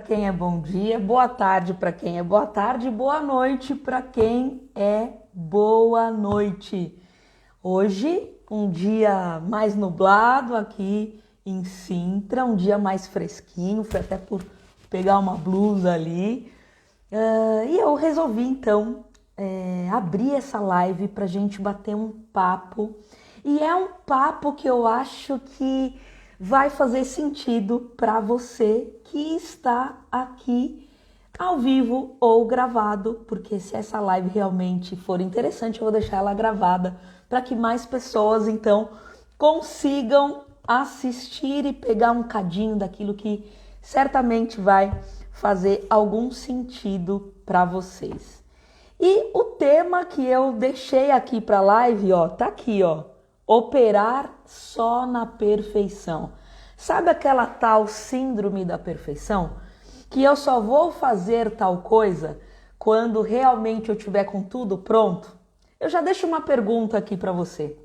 quem é bom dia, boa tarde para quem é boa tarde, boa noite para quem é boa noite. Hoje, um dia mais nublado aqui em Sintra, um dia mais fresquinho, foi até por pegar uma blusa ali. E eu resolvi então abrir essa live para a gente bater um papo. E é um papo que eu acho que vai fazer sentido para você que está aqui ao vivo ou gravado, porque se essa live realmente for interessante, eu vou deixar ela gravada para que mais pessoas então consigam assistir e pegar um cadinho daquilo que certamente vai fazer algum sentido para vocês. E o tema que eu deixei aqui para a live, ó, tá aqui, ó. Operar só na perfeição. Sabe aquela tal síndrome da perfeição? Que eu só vou fazer tal coisa quando realmente eu tiver com tudo pronto? Eu já deixo uma pergunta aqui para você.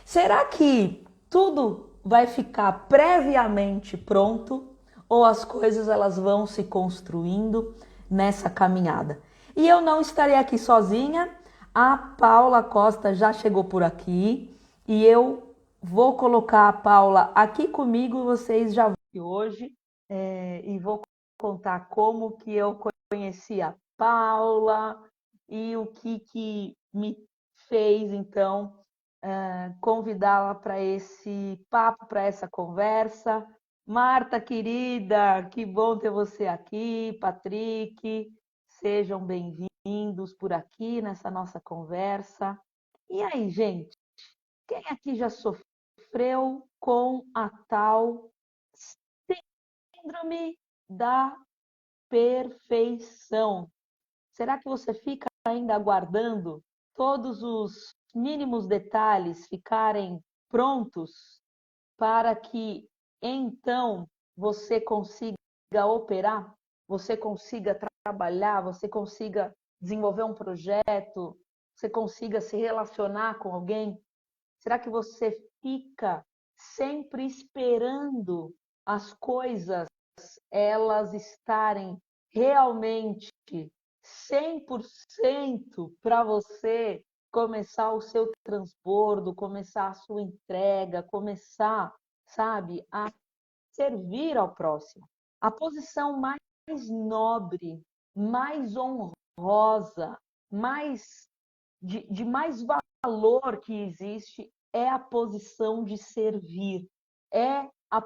Será que tudo vai ficar previamente pronto ou as coisas elas vão se construindo nessa caminhada? E eu não estarei aqui sozinha. A Paula Costa já chegou por aqui e eu vou colocar a Paula aqui comigo. Vocês já vão hoje e vou contar como que eu conheci a Paula e o que me fez então convidá-la para esse papo, para essa conversa. Marta, querida, que bom ter você aqui. Patrick, sejam bem-vindos por aqui nessa nossa conversa. E aí, gente, quem aqui já sofreu com a tal síndrome da perfeição? Será que você fica ainda aguardando todos os mínimos detalhes ficarem prontos para que então você consiga operar, você consiga trabalhar, você consiga desenvolver um projeto, você consiga se relacionar com alguém? Será que você fica sempre esperando as coisas elas estarem realmente 100% para você começar o seu transbordo, começar a sua entrega, começar, sabe, a servir ao próximo? A posição mais nobre, mais honrosa, mais de mais valor que existe é a posição de servir, é a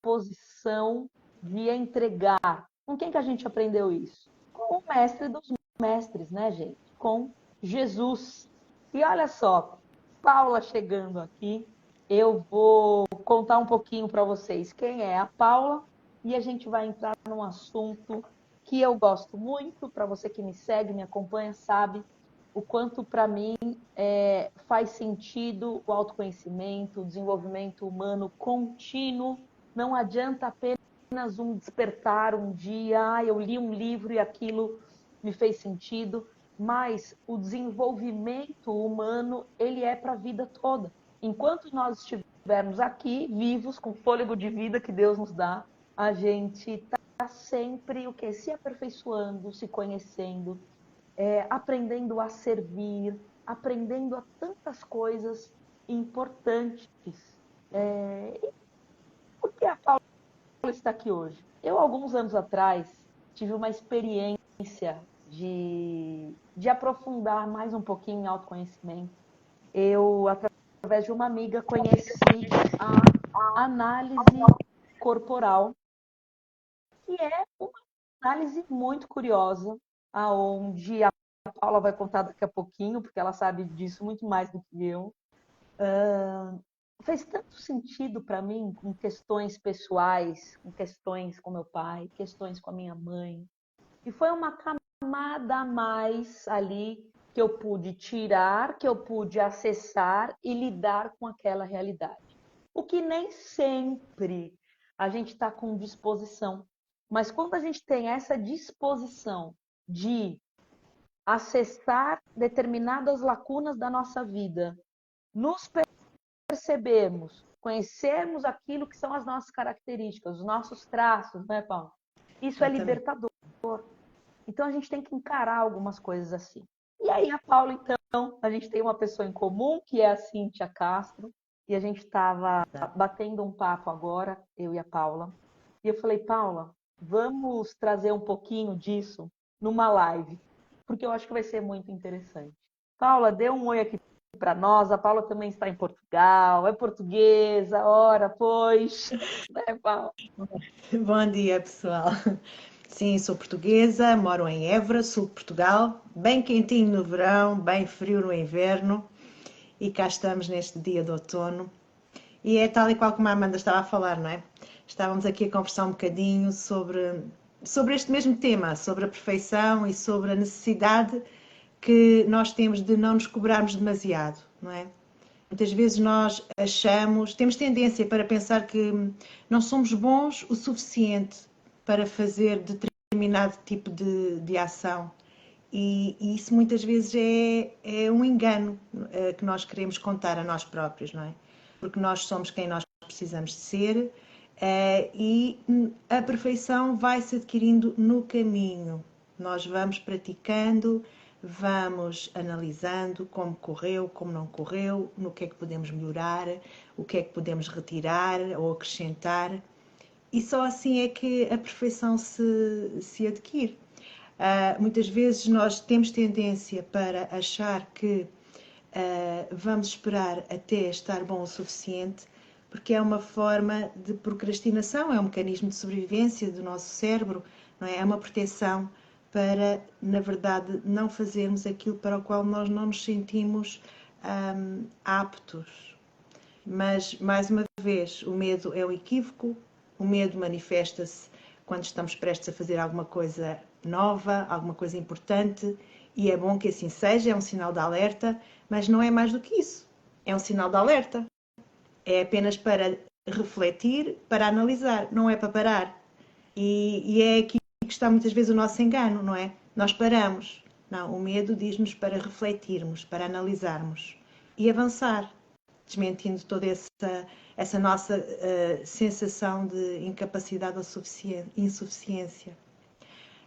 posição de entregar. Com quem que a gente aprendeu isso? Com o mestre dos mestres, né, gente? Com Jesus. E olha só, Paula chegando aqui, eu vou contar um pouquinho para vocês quem é a Paula e a gente vai entrar num assunto que eu gosto muito. Para você que me segue, me acompanha, sabe o quanto para mim faz sentido o autoconhecimento, o desenvolvimento humano contínuo. Não adianta apenas um despertar um dia, eu li um livro e aquilo me fez sentido, mas o desenvolvimento humano, ele é para a vida toda. Enquanto nós estivermos aqui, vivos, com o fôlego de vida que Deus nos dá, a gente está sempre o quê? Se aperfeiçoando, se conhecendo, aprendendo a servir, aprendendo a tantas coisas importantes. Por que a Paula está aqui hoje? Eu, alguns anos atrás, tive uma experiência de aprofundar mais um pouquinho em autoconhecimento. Eu, através de uma amiga, conheci a análise corporal, que é uma análise muito curiosa, aonde a Paula vai contar daqui a pouquinho, porque ela sabe disso muito mais do que eu. Fez tanto sentido para mim com questões pessoais, com questões com meu pai, questões com a minha mãe. E foi uma camada a mais ali que eu pude tirar, que eu pude acessar e lidar com aquela realidade. O que nem sempre a gente está com disposição. Mas quando a gente tem essa disposição de acessar determinadas lacunas da nossa vida, nos percebermos, conhecermos aquilo que são as nossas características, os nossos traços, né, Paulo? Isso é Exatamente. libertador. Então a gente tem que encarar algumas coisas assim. E aí a Paula, então, a gente tem uma pessoa em comum, que é a Cíntia Castro, e a gente estava batendo um papo agora, eu e a Paula. E eu falei, Paula, vamos trazer um pouquinho disso numa live, porque eu acho que vai ser muito interessante. Paula, dê um oi aqui para nós. A Paula também está em Portugal, é portuguesa, ora, pois, né, Paula? Bom dia, pessoal. Sim, sou portuguesa, moro em Évora, sul de Portugal, bem quentinho no verão, bem frio no inverno e cá estamos neste dia de outono. E é tal e qual como a Amanda estava a falar, não é? Estávamos aqui a conversar um bocadinho sobre este mesmo tema, sobre a perfeição e sobre a necessidade que nós temos de não nos cobrarmos demasiado, não é? Muitas vezes nós temos tendência para pensar que não somos bons o suficiente para fazer determinado tipo de ação. E isso muitas vezes é um engano que nós queremos contar a nós próprios, não é? Porque nós somos quem nós precisamos de ser e a perfeição vai se adquirindo no caminho. Nós vamos praticando, vamos analisando como correu, como não correu, no que é que podemos melhorar, o que é que podemos retirar ou acrescentar. E só assim é que a perfeição se adquire. Muitas vezes nós temos tendência para achar que vamos esperar até estar bom o suficiente, porque é uma forma de procrastinação, é um mecanismo de sobrevivência do nosso cérebro, não é? É uma proteção para, na verdade, não fazermos aquilo para o qual nós não nos sentimos aptos. Mas, mais uma vez, o medo é um equívoco, o medo manifesta-se quando estamos prestes a fazer alguma coisa nova, alguma coisa importante, e é bom que assim seja, é um sinal de alerta, mas não é mais do que isso. É um sinal de alerta. É apenas para refletir, para analisar, não é para parar. E é aqui que está muitas vezes o nosso engano, não é? Nós paramos. Não, o medo diz-nos para refletirmos, para analisarmos e avançar, desmentindo toda essa nossa sensação de incapacidade ou insuficiência.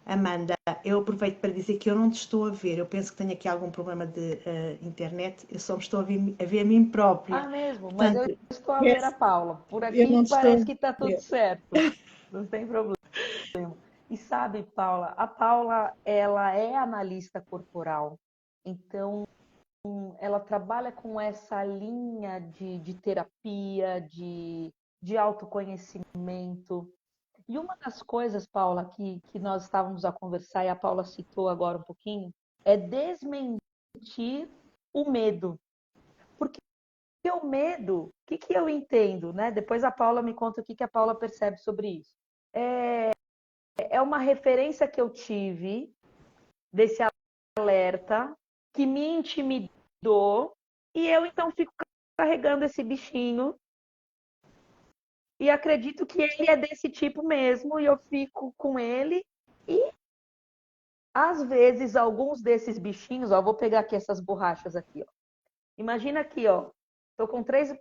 Amanda, eu aproveito para dizer que eu não te estou a ver. Eu penso que tenho aqui algum problema de internet. Eu só me estou a ver a mim própria. Ah, mesmo, mas eu Portanto, estou a ver a Paula. Por eu aqui não te estou parece que está a tudo ver. certo. Não tem problema. E sabe, Paula, a Paula, ela é analista corporal. Então, ela trabalha com essa linha de terapia, de autoconhecimento. E uma das coisas, Paula, que nós estávamos a conversar, e a Paula citou agora um pouquinho, é desmentir o medo. Porque o medo, o que, que eu entendo, né? Depois a Paula me conta o que, que a Paula percebe sobre isso. É uma referência que eu tive desse alerta que me intimidou e eu então fico carregando esse bichinho e acredito que ele é desse tipo mesmo e eu fico com ele e às vezes alguns desses bichinhos, ó, vou pegar aqui essas borrachas aqui, ó. Imagina aqui, ó, tô com 3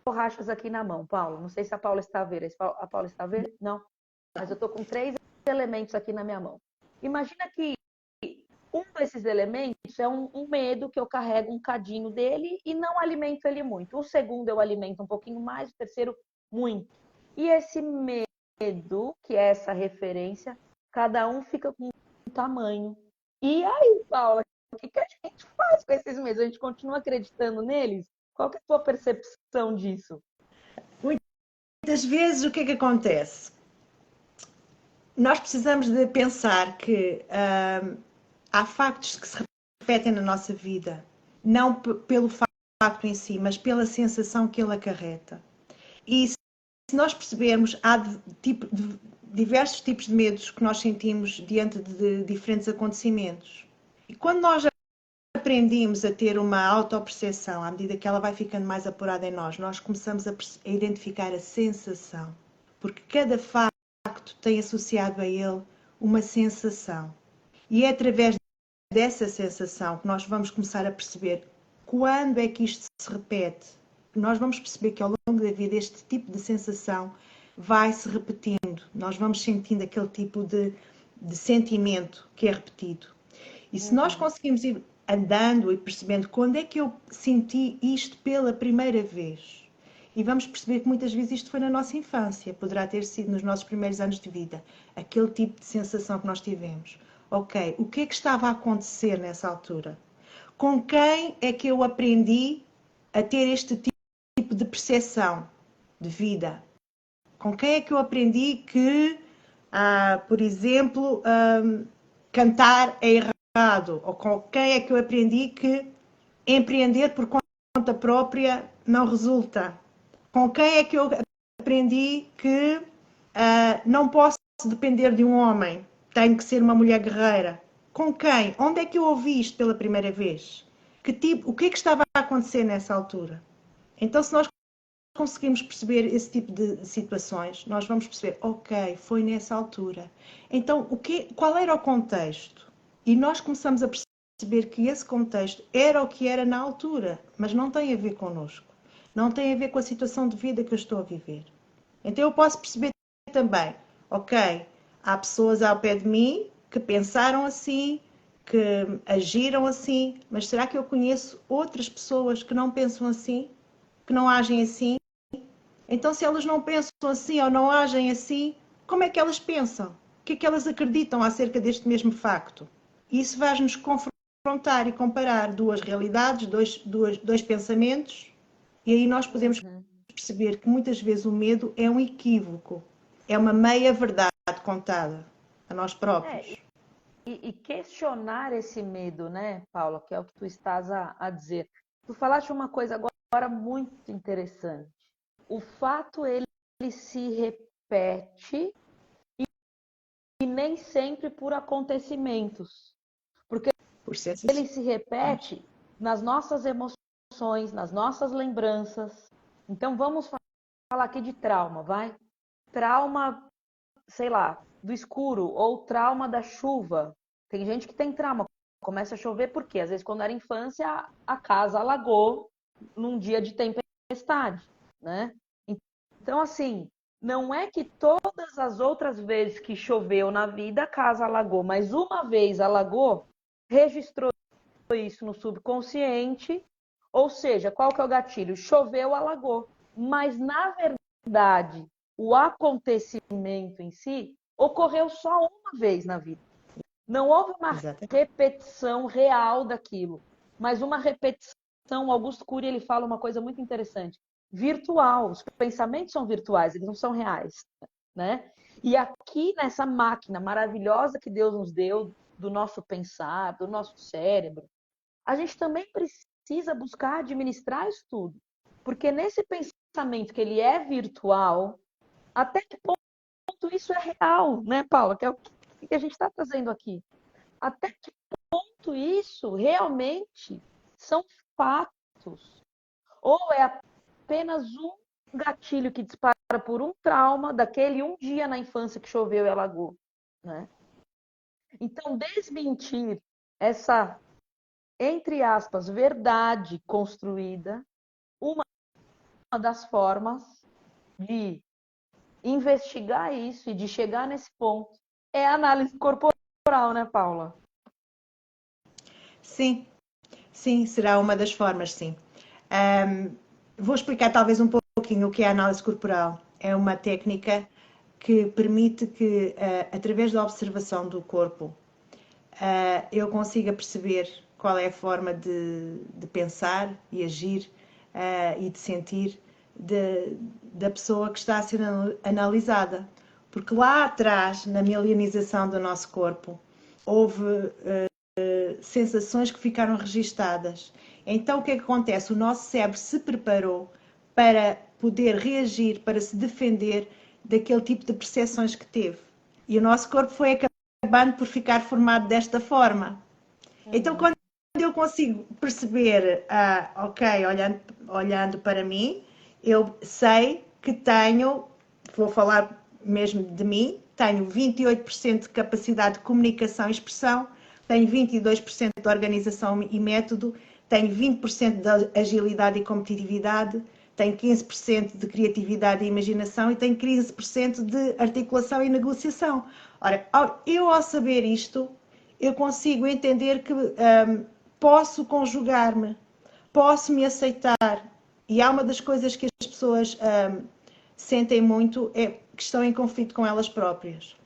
borrachas aqui na mão, Paulo. Não sei se a Paula está a ver. A Paula está a ver? Não. Mas eu tô com 3 elementos aqui na minha mão. Imagina que um desses elementos é um medo que eu carrego um cadinho dele e não alimento ele muito. O segundo eu alimento um pouquinho mais, o terceiro muito. E esse medo, que é essa referência, cada um fica com um tamanho. E aí, Paula, o que a gente faz com esses medos? A gente continua acreditando neles? Qual que é a tua percepção disso? Muitas vezes o que é que acontece? Nós precisamos de pensar que há factos que se repetem na nossa vida, não pelo facto em si, mas pela sensação que ele acarreta. E se nós percebermos, há diversos tipos de medos que nós sentimos diante de diferentes acontecimentos. E quando nós aprendemos a ter uma autoperceção, à medida que ela vai ficando mais apurada em nós, nós começamos a identificar a sensação. Porque cada facto tem associado a ele uma sensação. E é através dessa sensação que nós vamos começar a perceber quando é que isto se repete. Nós vamos perceber que ao longo da vida este tipo de sensação vai se repetindo repetindo, nós vamos sentindo aquele tipo de sentimento que é repetido. E se nós conseguimos ir andando e percebendo quando é que eu senti isto pela primeira vez, e vamos perceber que muitas vezes isto foi na nossa infância, poderá ter sido nos nossos primeiros anos de vida, aquele tipo de sensação que nós tivemos. Ok, o que é que estava a acontecer nessa altura? Com quem é que eu aprendi a ter este tipo de percepção de vida? Com quem é que eu aprendi que, por exemplo, cantar é errado? Ou com quem é que eu aprendi que empreender por conta própria não resulta? Com quem é que eu aprendi que não posso depender de um homem? Tenho que ser uma mulher guerreira. Com quem? Onde é que eu ouvi isto pela primeira vez? O que é que estava a acontecer nessa altura? Então, se nós conseguimos perceber esse tipo de situações, nós vamos perceber, ok, foi nessa altura. Então, qual era o contexto? E nós começamos a perceber que esse contexto era o que era na altura, mas não tem a ver connosco. Não tem a ver com a situação de vida que eu estou a viver. Então, eu posso perceber também, ok, há pessoas ao pé de mim que pensaram assim, que agiram assim, mas será que eu conheço outras pessoas que não pensam assim, que não agem assim? Então, se elas não pensam assim ou não agem assim, como é que elas pensam? O que é que elas acreditam acerca deste mesmo facto? Isso vai-nos confrontar e comparar duas realidades, dois pensamentos, e aí nós podemos perceber que muitas vezes o medo é um equívoco, é uma meia-verdade contada a nós próprios. E questionar esse medo, né, Paula, que é o que tu estás a dizer. Tu falaste uma coisa agora muito interessante. O fato ele se repete e nem sempre por acontecimentos, porque ele se repete nas nossas emoções, nas nossas lembranças. Então vamos falar aqui de trauma, vai? Trauma, sei lá, do escuro ou trauma da chuva. Tem gente que tem trauma, começa a chover porque às vezes quando era infância a casa alagou num dia de tempestade, né? Então assim, não é que todas as outras vezes que choveu na vida a casa alagou, mas uma vez alagou, registrou isso no subconsciente, ou seja, qual que é o gatilho? Choveu, alagou. Mas na verdade, o acontecimento em si ocorreu só uma vez na vida. Não houve uma repetição real daquilo, mas uma repetição. Augusto Cury ele fala uma coisa muito interessante: virtual. Os pensamentos são virtuais, eles não são reais, né? E aqui nessa máquina maravilhosa que Deus nos deu do nosso pensar, do nosso cérebro, a gente também precisa buscar administrar isso tudo, porque nesse pensamento que ele é virtual, até que ponto isso é real, né, Paula? Que é o que a gente está trazendo aqui. Até que ponto isso realmente são fatos? Ou é apenas um gatilho que dispara por um trauma daquele um dia na infância que choveu e alagou, né? Então, desmentir essa, entre aspas, verdade construída, uma das formas de investigar isso e de chegar nesse ponto é a análise corporal, né, Paula? Sim, sim, será uma das formas, sim. Vou explicar talvez um pouquinho o que é a análise corporal. É uma técnica que permite que, através da observação do corpo, eu consiga perceber qual é a forma de pensar e agir e de sentir da pessoa que está a ser analisada. Porque lá atrás, na milenização do nosso corpo, houve sensações que ficaram registadas. Então o que é que acontece? O nosso cérebro se preparou para poder reagir, para se defender daquele tipo de percepções que teve. E o nosso corpo foi acabando por ficar formado desta forma. Então quando eu consigo perceber, ok, olhando para mim, eu sei que tenho, vou falar mesmo de mim, tenho 28% de capacidade de comunicação e expressão, tenho 22% de organização e método, tenho 20% de agilidade e competitividade, tem 15% de criatividade e imaginação e tem 15% de articulação e negociação. Ora, ao saber isto, eu consigo entender que posso conjugar-me, posso me aceitar. E há uma das coisas que as pessoas sentem muito é que estão em conflito com elas próprias.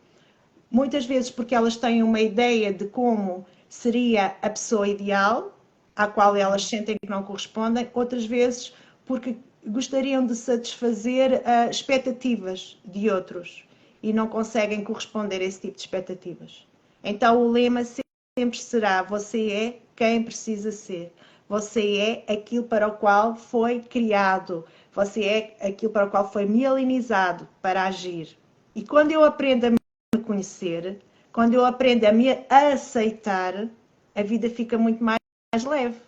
Muitas vezes porque elas têm uma ideia de como seria a pessoa ideal, à qual elas sentem que não correspondem, outras vezes porque gostariam de satisfazer expectativas de outros e não conseguem corresponder a esse tipo de expectativas. Então o lema sempre será: você é quem precisa ser. Você é aquilo para o qual foi criado. Você é aquilo para o qual foi mielinizado para agir. E quando eu aprendo a me conhecer, quando eu aprendo a me aceitar, a vida fica muito mais leve.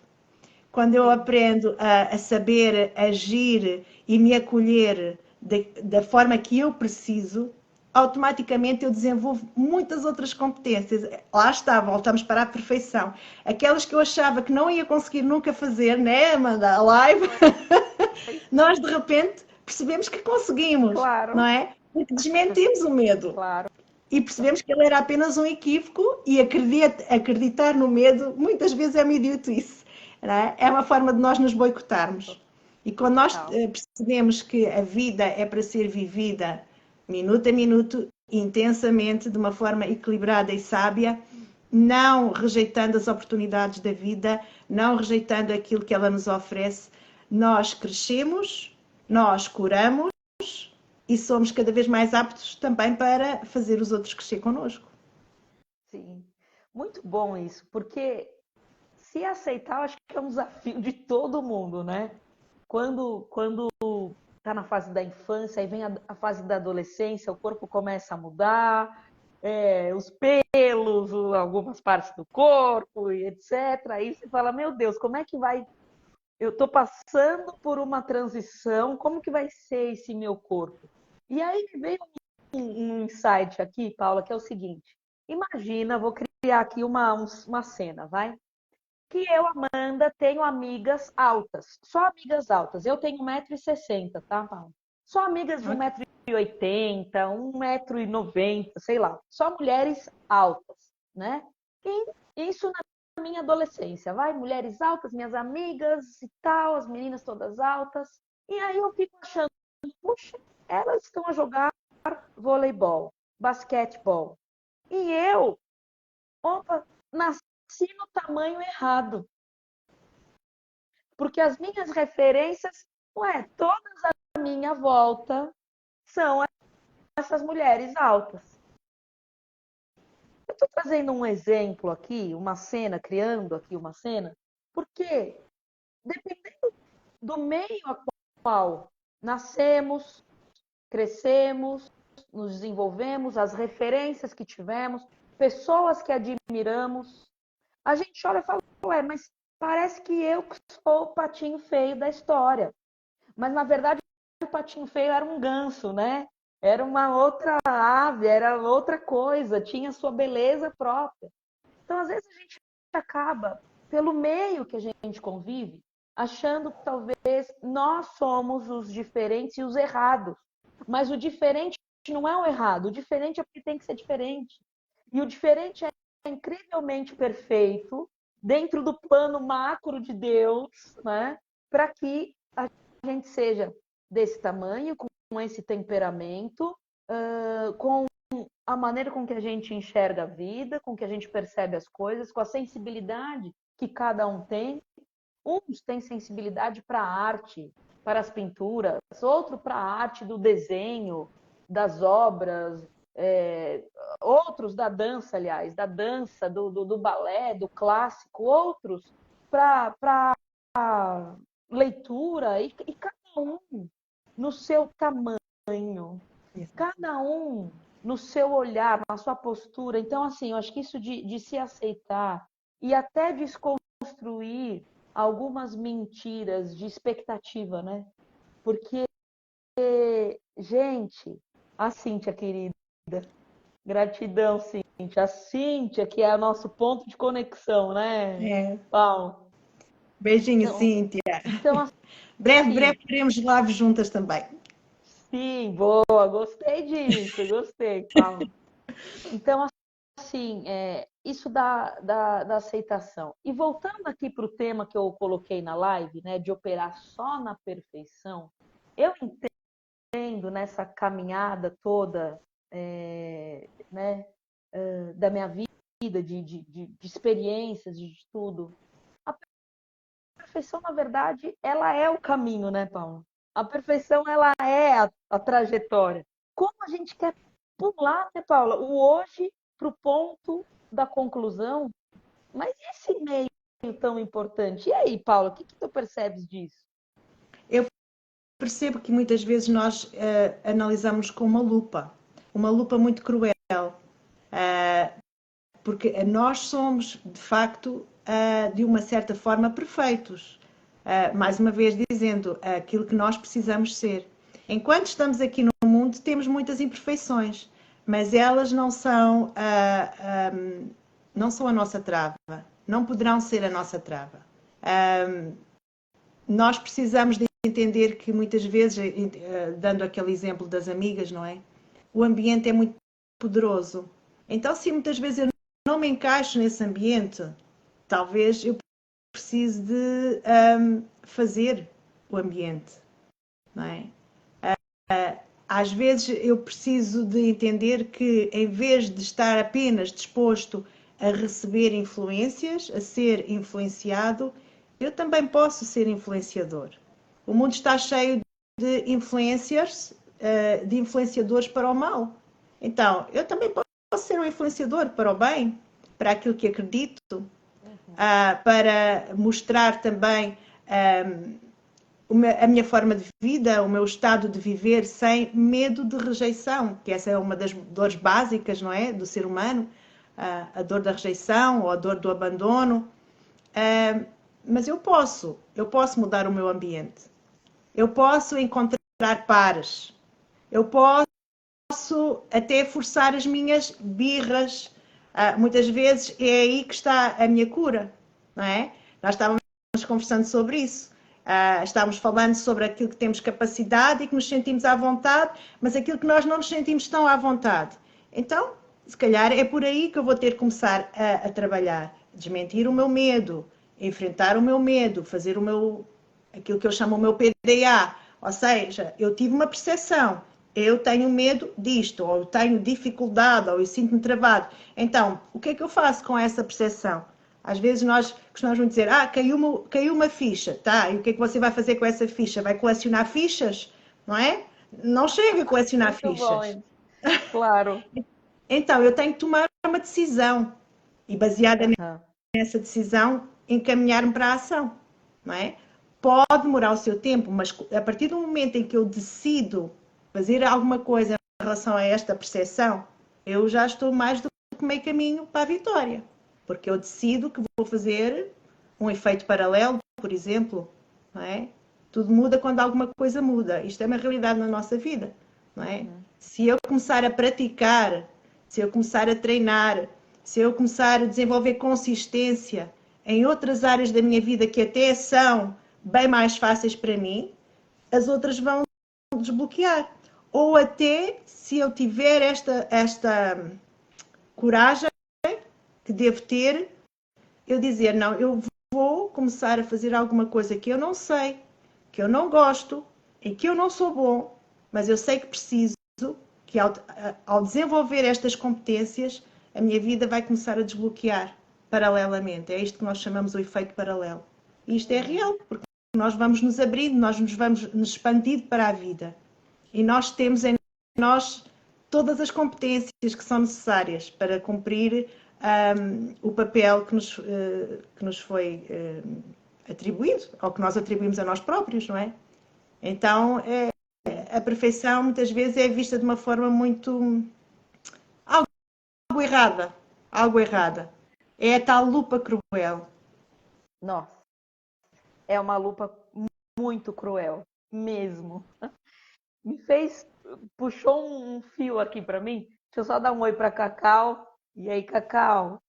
Quando eu aprendo a saber agir e me acolher da forma que eu preciso, automaticamente eu desenvolvo muitas outras competências. Lá está, voltamos para a perfeição. Aquelas que eu achava que não ia conseguir nunca fazer, né, Amanda? A live, nós de repente percebemos que conseguimos, Claro, não é? Porque desmentimos o medo. claro. E percebemos que ele era apenas um equívoco e acreditar no medo muitas vezes é uma idiotice. Não é? É uma forma de nós nos boicotarmos. E quando nós Total. percebemos que a vida é para ser vivida minuto a minuto, intensamente, de uma forma equilibrada e sábia, não rejeitando as oportunidades da vida, não rejeitando aquilo que ela nos oferece, nós crescemos, nós curamos e somos cada vez mais aptos também para fazer os outros crescer connosco. Sim. Muito bom isso, porque se aceitar, eu acho que é um desafio de todo mundo, né? Quando tá na fase da infância, aí vem a fase da adolescência, o corpo começa a mudar, os pelos, algumas partes do corpo, e etc. Aí você fala, meu Deus, como é que vai? Eu estou passando por uma transição, como que vai ser esse meu corpo? E aí me veio um insight aqui, Paula, que é o seguinte: imagina, vou criar aqui uma cena, vai? Que eu, Amanda, tenho amigas altas, só amigas altas. Eu tenho 1,60 m, tá, Paula? Só amigas de 1,80 m, 1,90 m, sei lá. Só mulheres altas, né? E isso na minha adolescência, vai? Mulheres altas, minhas amigas e tal, as meninas todas altas. E aí eu fico achando, puxa, elas estão a jogar voleibol, basquetebol. E eu, opa, nasci no tamanho errado. Porque as minhas referências, todas à minha volta são essas mulheres altas. Eu estou trazendo um exemplo aqui, uma cena, criando aqui uma cena, porque dependendo do meio a qual nascemos, crescemos, nos desenvolvemos, as referências que tivemos, pessoas que admiramos, a gente olha e fala, mas parece que eu sou o patinho feio da história. Mas, na verdade, o patinho feio era um ganso, né? Era uma outra ave, era outra coisa, tinha sua beleza própria. Então, às vezes, a gente acaba, pelo meio que a gente convive, achando que talvez nós somos os diferentes e os errados. Mas o diferente não é o errado, o diferente é porque tem que ser diferente. E o diferente é incrivelmente perfeito dentro do plano macro de Deus, né? Para que a gente seja desse tamanho, com esse temperamento, com a maneira com que a gente enxerga a vida, com que a gente percebe as coisas, com a sensibilidade que cada um tem. Uns têm sensibilidade para a arte, para as pinturas, outro para a arte do desenho, das obras, outros da dança, aliás, da dança, do balé, do clássico, outros para leitura, e cada um no seu tamanho, cada um no seu olhar, na sua postura. Então, assim, eu acho que isso de se aceitar e até desconstruir algumas mentiras de expectativa, né? Porque, gente, a Cíntia, querida, gratidão, Cíntia. A Cíntia, que é o nosso ponto de conexão, né, É, Paulo? Beijinho, Então, Cíntia. então Breve, assim, breve teremos live juntas também. sim, boa, gostei disso, gostei, Paula. Então, assim, isso da aceitação. E voltando aqui para o tema que eu coloquei na live, né, de operar só na perfeição, eu entendo nessa caminhada toda, né, da minha vida, de experiências, de tudo. A perfeição, na verdade, ela é o caminho, né, Paulo? A perfeição, ela é a trajetória. Como a gente quer pular, né, Paula, o hoje para o ponto da conclusão, mas e esse meio tão importante? E aí, Paula, o que tu percebes disso? Eu percebo que muitas vezes nós analisamos com uma lupa muito cruel, porque nós somos, de facto, de uma certa forma, perfeitos. Mais uma vez dizendo aquilo que nós precisamos ser. Enquanto estamos aqui no mundo, temos muitas imperfeições, mas elas não são a nossa trava, não poderão ser a nossa trava. Nós precisamos de entender que muitas vezes, dando aquele exemplo das amigas, não é? O ambiente é muito poderoso. Então, se muitas vezes eu não me encaixo nesse ambiente, talvez eu precise de fazer o ambiente, não é? Às vezes eu preciso de entender que, em vez de estar apenas disposto a receber influências, a ser influenciado, eu também posso ser influenciador. O mundo está cheio de influencers, de influenciadores para o mal. Então, eu também posso ser um influenciador para o bem, para aquilo que acredito, para mostrar também a minha forma de vida, o meu estado de viver sem medo de rejeição, que essa é uma das dores básicas, não é, do ser humano, a dor da rejeição ou a dor do abandono. Mas eu posso mudar o meu ambiente, eu posso encontrar pares, eu posso até forçar as minhas birras. Muitas vezes é aí que está a minha cura, não é? Nós estávamos conversando sobre isso. Estávamos falando sobre aquilo que temos capacidade e que nos sentimos à vontade, mas aquilo que nós não nos sentimos tão à vontade. Então, se calhar é por aí que eu vou ter que começar a trabalhar. Desmentir o meu medo, enfrentar o meu medo, fazer aquilo que eu chamo o meu PDA. Ou seja, eu tive uma percepção, eu tenho medo disto, ou eu tenho dificuldade, ou eu sinto-me travado. Então, o que é que eu faço com essa percepção? Às vezes nós costumamos dizer, caiu uma ficha, tá? E o que é que você vai fazer com essa ficha? Vai colecionar fichas? Não é? Não chega a colecionar Muito bom, fichas. hein? Claro. Então, eu tenho que tomar uma decisão e, baseada Aham. nessa decisão, encaminhar-me para a ação, não é? Pode demorar o seu tempo, mas a partir do momento em que eu decido fazer alguma coisa em relação a esta percepção, eu já estou mais do que meio caminho para a vitória, porque eu decido que vou fazer um efeito paralelo, por exemplo, não é? Tudo muda quando alguma coisa muda. Isto é uma realidade na nossa vida, não é? Uhum. Se eu começar a praticar, se eu começar a treinar, se eu começar a desenvolver consistência em outras áreas da minha vida que até são bem mais fáceis para mim, as outras vão desbloquear. Ou até se eu tiver esta coragem que devo ter, eu dizer, não, eu vou começar a fazer alguma coisa que eu não sei, que eu não gosto, em que eu não sou bom, mas eu sei que preciso, que ao desenvolver estas competências, a minha vida vai começar a desbloquear paralelamente. É isto que nós chamamos o efeito paralelo. E isto é real, porque nós vamos nos abrindo, nós nos vamos nos expandindo para a vida. E nós temos em nós todas as competências que são necessárias para cumprir o papel que nos foi atribuído, ou que nós atribuímos a nós próprios, não é? Então, a perfeição muitas vezes é vista de uma forma muito algo errada, algo errada. É a tal lupa cruel. Nossa, é uma lupa muito cruel, mesmo. Me fez, puxou um fio aqui para mim. Deixa eu só dar um oi para Cacau. E aí, Cacau?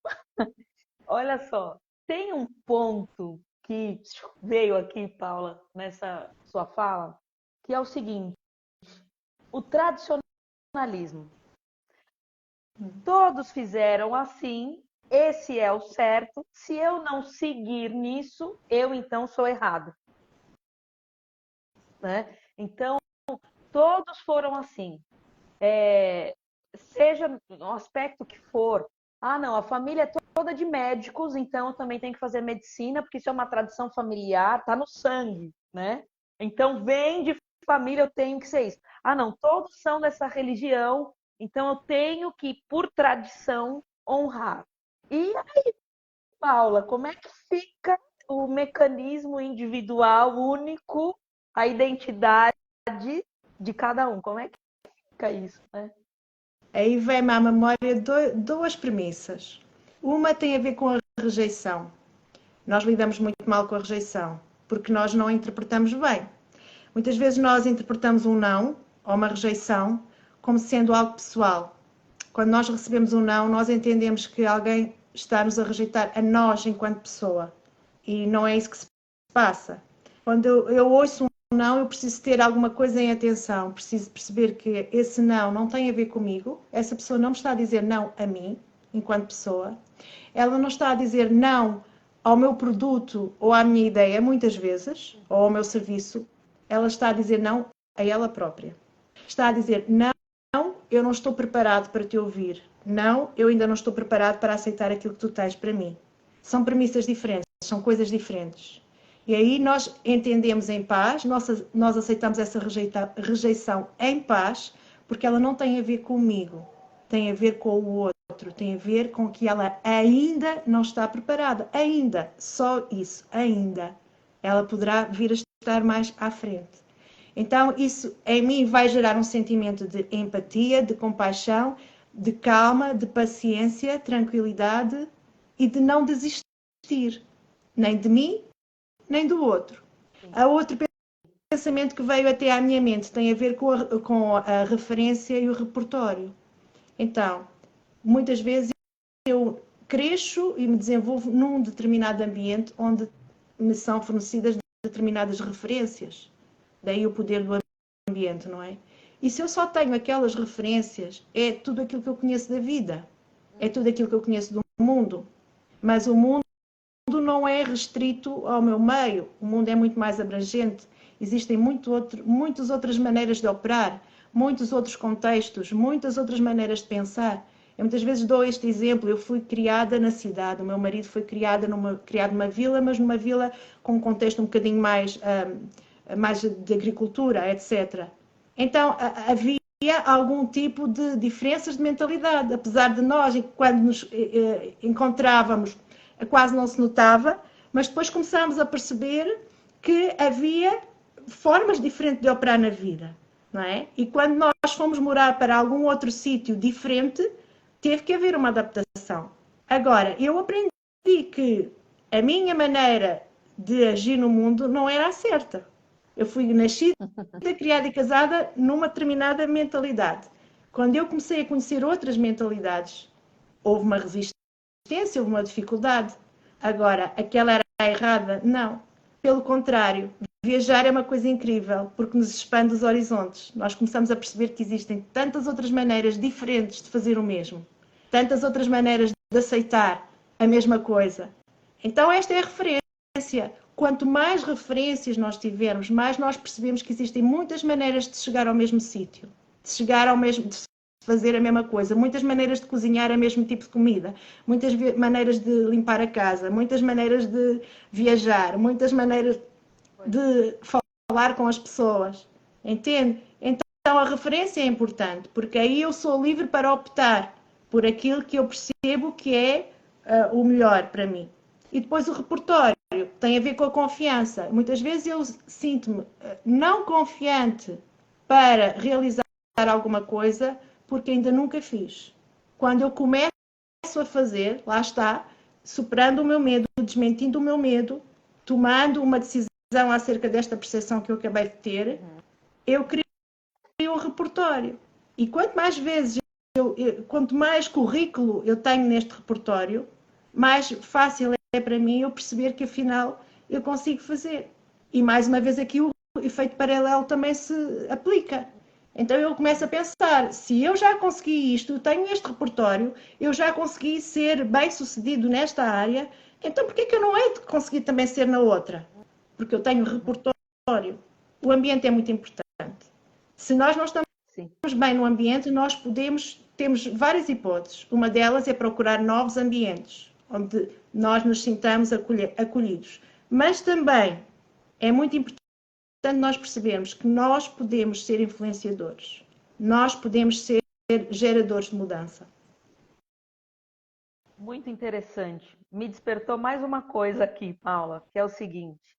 Olha só, tem um ponto que veio aqui, Paula, nessa sua fala, que é o seguinte: o tradicionalismo. Todos fizeram assim, esse é o certo. Se eu não seguir nisso, eu então sou errado, né? Então, todos foram assim. Seja no aspecto que for. Ah, não, a família é toda de médicos, então eu também tenho que fazer medicina, porque isso é uma tradição familiar, tá no sangue, né? Então, vem de família, eu tenho que ser isso. Ah, não, todos são dessa religião, então eu tenho que, por tradição, honrar. E aí, Paula, como é que fica o mecanismo individual único, a identidade de cada um? Como é que fica isso, né? Aí vem-me à memória duas premissas. Uma tem a ver com a rejeição. Nós lidamos muito mal com a rejeição, porque nós não a interpretamos bem. Muitas vezes nós interpretamos um não ou uma rejeição como sendo algo pessoal. Quando nós recebemos um não, nós entendemos que alguém está-nos a rejeitar a nós enquanto pessoa. E não é isso que se passa. Quando eu ouço um não, eu preciso ter alguma coisa em atenção. Preciso perceber que esse não tem a ver comigo. Essa pessoa não me está a dizer não a mim, enquanto pessoa. Ela não está a dizer não ao meu produto ou à minha ideia, muitas vezes, ou ao meu serviço. Ela está a dizer não a ela própria. Está a dizer não, eu não estou preparado para te ouvir. Não, eu ainda não estou preparado para aceitar aquilo que tu tens para mim. São premissas diferentes, são coisas diferentes. E aí nós entendemos em paz, nós aceitamos essa rejeição em paz, porque ela não tem a ver comigo, tem a ver com o outro, tem a ver com que ela ainda não está preparada. Ainda, só isso, ainda. Ela poderá vir a estar mais à frente. Então, isso em mim vai gerar um sentimento de empatia, de compaixão, de calma, de paciência, tranquilidade e de não desistir, nem de mim, nem do outro. Há outro pensamento que veio até à minha mente, tem a ver com a referência e o repertório. Então, muitas vezes eu cresço e me desenvolvo num determinado ambiente onde me são fornecidas determinadas referências. Daí o poder do ambiente, não é? E se eu só tenho aquelas referências, é tudo aquilo que eu conheço da vida, é tudo aquilo que eu conheço do mundo. Mas o mundo não é restrito ao meu meio, o mundo é muito mais abrangente. Existem muitas outras maneiras de operar, muitos outros contextos, muitas outras maneiras de pensar. Eu muitas vezes dou este exemplo, eu fui criada na cidade, o meu marido foi criado numa vila, mas numa vila com um contexto um bocadinho mais de agricultura, etc. Então, havia algum tipo de diferenças de mentalidade, apesar de nós, quando nos encontrávamos, quase não se notava, mas depois começámos a perceber que havia formas diferentes de operar na vida, não é? E quando nós fomos morar para algum outro sítio diferente, teve que haver uma adaptação. Agora, eu aprendi que a minha maneira de agir no mundo não era a certa. Eu fui nascida, criada e casada numa determinada mentalidade. Quando eu comecei a conhecer outras mentalidades, houve uma resistência, houve uma dificuldade. Agora, aquela era a errada? Não. Pelo contrário, viajar é uma coisa incrível, porque nos expande os horizontes. Nós começamos a perceber que existem tantas outras maneiras diferentes de fazer o mesmo, tantas outras maneiras de aceitar a mesma coisa. Então, esta é a referência. Quanto mais referências nós tivermos, mais nós percebemos que existem muitas maneiras de chegar ao mesmo sítio, de fazer a mesma coisa, muitas maneiras de cozinhar o mesmo tipo de comida, muitas maneiras de limpar a casa, muitas maneiras de viajar, muitas maneiras de falar com as pessoas, entende? Então a referência é importante, porque aí eu sou livre para optar por aquilo que eu percebo que é o melhor para mim. E depois o repertório tem a ver com a confiança. Muitas vezes eu sinto-me não confiante para realizar alguma coisa porque ainda nunca fiz. Quando eu começo a fazer, lá está, superando o meu medo, desmentindo o meu medo, tomando uma decisão acerca desta percepção que eu acabei de ter, eu crio um repertório. E quanto mais vezes, quanto mais currículo eu tenho neste repertório, mais fácil é para mim eu perceber que afinal eu consigo fazer. E mais uma vez aqui o efeito paralelo também se aplica. Então eu começo a pensar, se eu já consegui isto, tenho este repertório, eu já consegui ser bem sucedido nesta área, então por que eu não hei de conseguir também ser na outra? Porque eu tenho repertório. O ambiente é muito importante. Se nós não estamos Sim. bem no ambiente, nós temos várias hipóteses. Uma delas é procurar novos ambientes, onde nós nos sintamos acolhidos. Mas também é muito importante nós percebermos que nós podemos ser influenciadores. Nós podemos ser geradores de mudança. Muito interessante. Me despertou mais uma coisa aqui, Paula, que é o seguinte.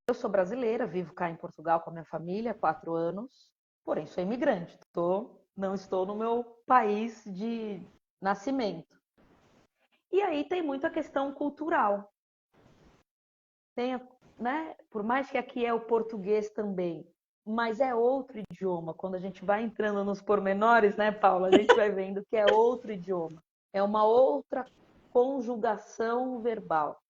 Eu sou brasileira, vivo cá em Portugal com a minha família há 4 anos, porém sou imigrante. Não estou no meu país de nascimento. E aí tem muita questão cultural. Tem, né? Por mais que aqui é o português também, mas é outro idioma. Quando a gente vai entrando nos pormenores, né, Paula, a gente vai vendo que é outro idioma. É uma outra conjugação verbal.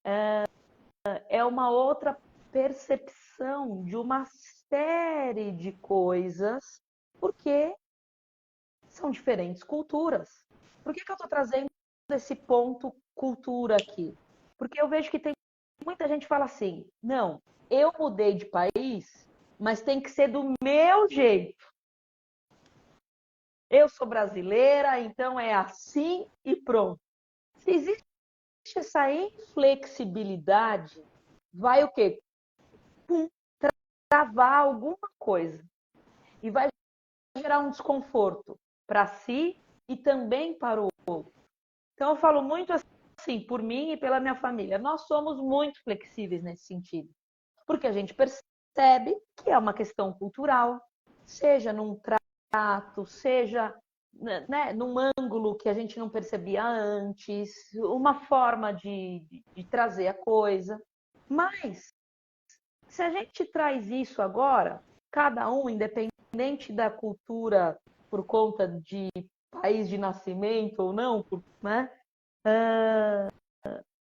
É uma outra percepção de uma série de coisas, porque são diferentes culturas. Por que eu estou trazendo esse ponto cultura aqui? Porque eu vejo que tem muita gente que fala assim, não, eu mudei de país, mas tem que ser do meu jeito. Eu sou brasileira, então é assim e pronto. Se existe essa inflexibilidade, vai o quê? Travar alguma coisa. E vai gerar um desconforto para si e também para o outro. Então eu falo muito assim, por mim e pela minha família. Nós somos muito flexíveis nesse sentido. Porque a gente percebe que é uma questão cultural, seja num trato, seja, né, num ângulo que a gente não percebia antes, uma forma de trazer a coisa. Mas, se a gente traz isso agora, cada um, independente da cultura, por conta de país de nascimento ou não, né,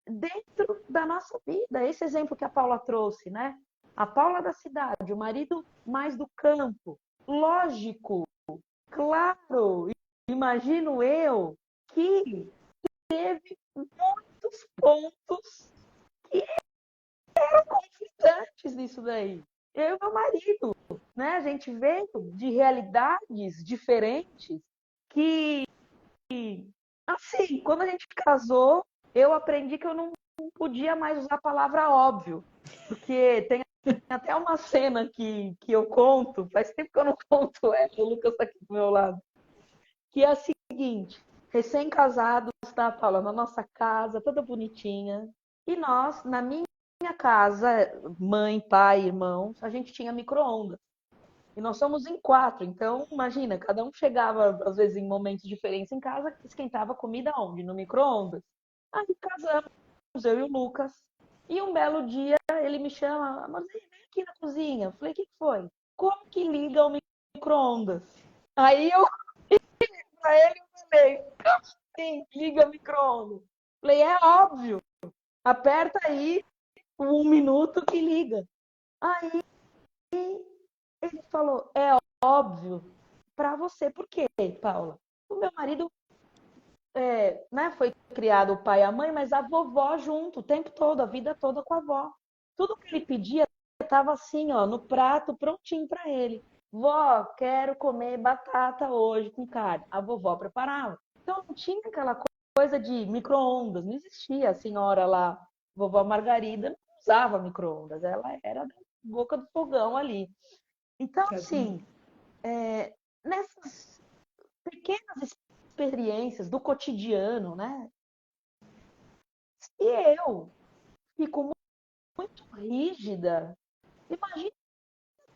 dentro da nossa vida. Esse exemplo que a Paula trouxe, né? A Paula da cidade, o marido mais do campo. Lógico, claro, imagino eu que teve muitos pontos que eram conflitantes nisso daí. Eu e meu marido, né? A gente veio de realidades diferentes que, assim, quando a gente casou, eu aprendi que eu não podia mais usar a palavra óbvio, porque tem até uma cena que eu conto, faz tempo que eu não conto ela, o Lucas está aqui do meu lado, que é a seguinte, recém-casados, tá, Paula, na nossa casa, toda bonitinha, e nós, na minha casa, mãe, pai, irmãos, a gente tinha micro-ondas. E nós somos em 4, então imagina, cada um chegava, às vezes, em momentos diferentes em casa, esquentava comida onde? No micro-ondas. Aí casamos, eu e o Lucas, e um belo dia ele me chama, amorzinho, vem aqui na cozinha. Eu falei, o que foi? Como que liga o micro-ondas? Aí eu pra ele eu falei, como assim liga o micro-ondas? Falei, é óbvio, aperta aí 1 minuto que liga. Aí ele falou, é óbvio para você. Por quê, Paula? O meu marido né, foi criado o pai e a mãe, mas a vovó junto o tempo todo, a vida toda com a avó. Tudo que ele pedia estava assim, ó, no prato, prontinho para ele. Vó, quero comer batata hoje com carne. A vovó preparava. Então não tinha aquela coisa de micro-ondas, não existia a senhora lá, vovó Margarida, não usava micro-ondas, ela era da boca do fogão ali. Então, assim, nessas pequenas experiências do cotidiano, né? Se eu fico muito rígida, imagine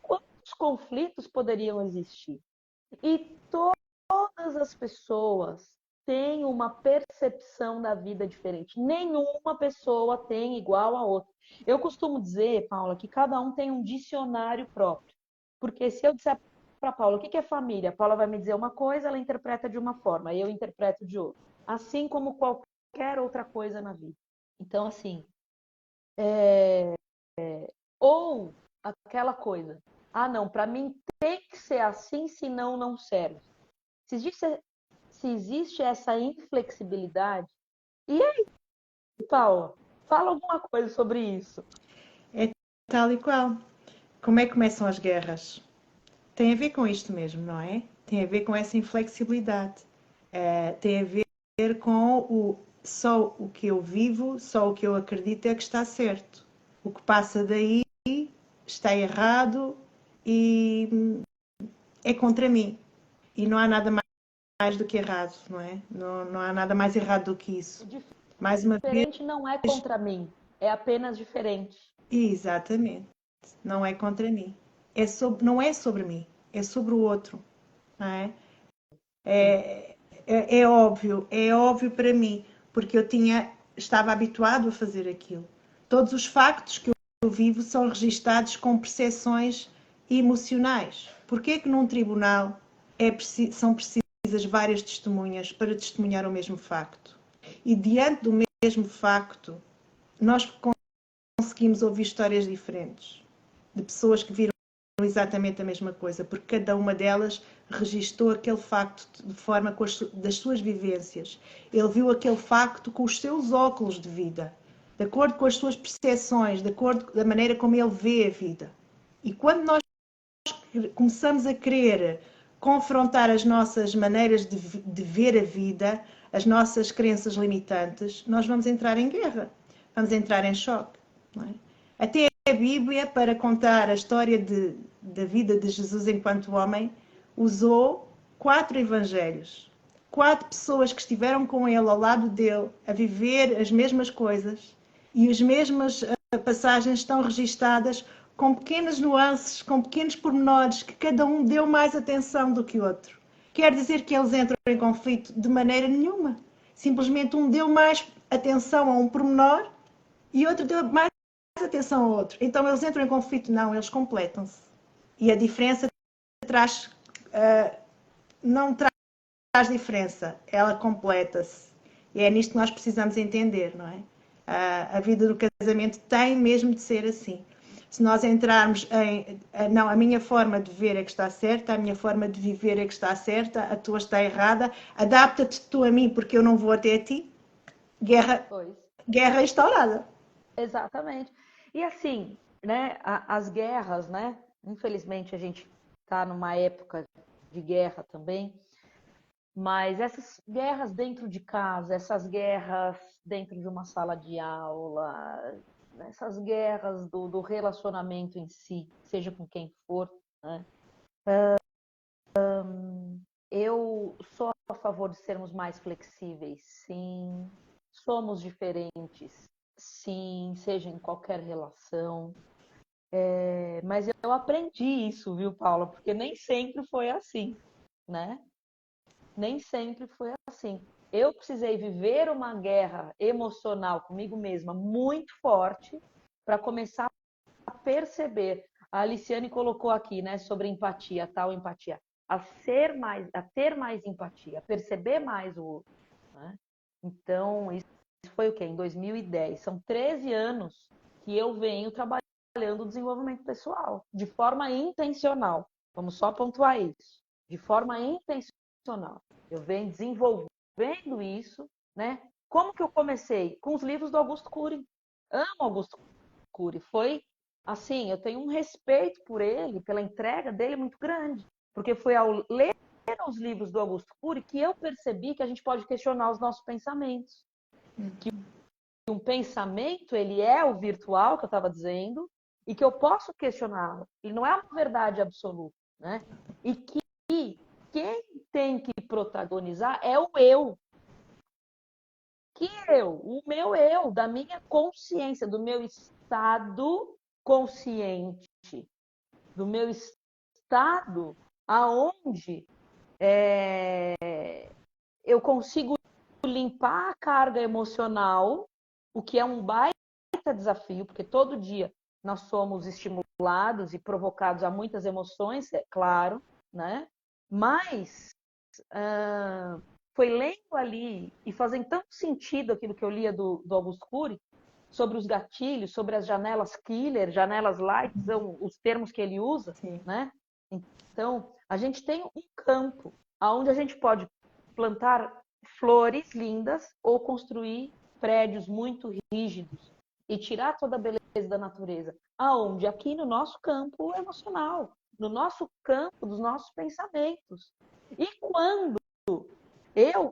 quantos conflitos poderiam existir. E todas as pessoas têm uma percepção da vida diferente. Nenhuma pessoa tem igual a outra. Eu costumo dizer, Paula, que cada um tem um dicionário próprio. Porque se eu disser para a Paula o que é família, a Paula vai me dizer uma coisa, ela interpreta de uma forma, eu interpreto de outra. Assim como qualquer outra coisa na vida. Então, assim, Ou aquela coisa, não, para mim tem que ser assim, senão não serve. Se existe essa inflexibilidade, e aí, Paula, fala alguma coisa sobre isso. É tal e qual. Como é que começam as guerras? Tem a ver com isto mesmo, não é? Tem a ver com essa inflexibilidade. Tem a ver com só o que eu vivo, só o que eu acredito é que está certo. O que passa daí está errado e é contra mim. E não há nada mais do que errado, não é? Não há nada mais errado do que isso. Mais uma vez, Diferente não é contra mim, é apenas diferente. exatamente. Não é contra mim. Não é sobre mim, é sobre o outro. Não é? Sim. É óbvio para mim, porque estava habituado a fazer aquilo. Todos os factos que eu vivo são registados com percepções emocionais. Porquê que num tribunal são precisas várias testemunhas para testemunhar o mesmo facto? E diante do mesmo facto, nós conseguimos ouvir histórias diferentes de pessoas que viram exatamente a mesma coisa, porque cada uma delas registou aquele facto de forma das suas vivências. Ele viu aquele facto com os seus óculos de vida, de acordo com as suas percepções, de acordo com a maneira como ele vê a vida. E quando nós começamos a querer confrontar as nossas maneiras de ver a vida, as nossas crenças limitantes, nós vamos entrar em guerra, vamos entrar em choque. Não é? Até a Bíblia, para contar a história da vida de Jesus enquanto homem, usou 4 evangelhos. 4 pessoas que estiveram com ele, ao lado dele, a viver as mesmas coisas e as mesmas passagens estão registadas com pequenas nuances, com pequenos pormenores, que cada um deu mais atenção do que o outro. Quer dizer que eles entram em conflito de maneira nenhuma. Simplesmente um deu mais atenção a um pormenor e outro deu mais atenção ao outro. Então eles entram em conflito? Não, eles completam-se. E a diferença traz, não traz diferença, ela completa-se. E é nisto que nós precisamos entender, não é? A vida do casamento tem mesmo de ser assim. Se nós entrarmos em, não, a minha forma de ver é que está certa, a minha forma de viver é que está certa, a tua está errada, adapta-te tu a mim porque eu não vou até ti, guerra, Pois. guerra instaurada. Exatamente. E assim, né, as guerras, né? Infelizmente a gente está numa época de guerra também, mas essas guerras dentro de casa, essas guerras dentro de uma sala de aula, essas guerras do relacionamento em si, seja com quem for, né? Eu sou a favor de sermos mais flexíveis, sim. Somos diferentes, sim, seja em qualquer relação. Mas eu aprendi isso, viu, Paula? Porque nem sempre foi assim, né? Nem sempre foi assim. Eu precisei viver uma guerra emocional comigo mesma muito forte para começar a perceber. A Aliciane colocou aqui, né, sobre empatia, tal empatia, a ter mais empatia, a perceber mais o outro, né? Então, isso foi o quê? Em 2010. São 13 anos que eu venho trabalhando o desenvolvimento pessoal, de forma intencional. Vamos só pontuar isso. De forma intencional. Eu venho desenvolvendo isso, né? Como que eu comecei? Com os livros do Augusto Cury. Amo Augusto Cury. Foi assim, eu tenho um respeito por ele, pela entrega dele muito grande, porque foi ao ler os livros do Augusto Cury que eu percebi que a gente pode questionar os nossos pensamentos. Que um pensamento, ele é o virtual, que eu estava dizendo, e que eu posso questioná-lo. Ele não é uma verdade absoluta, né? E que quem tem que protagonizar é o eu. Que eu? O meu eu, da minha consciência, do meu estado consciente, do meu estado aonde eu consigo limpar a carga emocional, o que é um baita desafio, porque todo dia nós somos estimulados e provocados a muitas emoções, é claro, né? Mas foi lendo ali e fazendo tanto sentido aquilo que eu lia do Augusto Cury, sobre os gatilhos, sobre as janelas killer, janelas light, são os termos que ele usa, Sim. né? Então, a gente tem um campo onde a gente pode plantar flores lindas ou construir prédios muito rígidos e tirar toda a beleza da natureza. Aonde? Aqui no nosso campo emocional, no nosso campo dos nossos pensamentos. E quando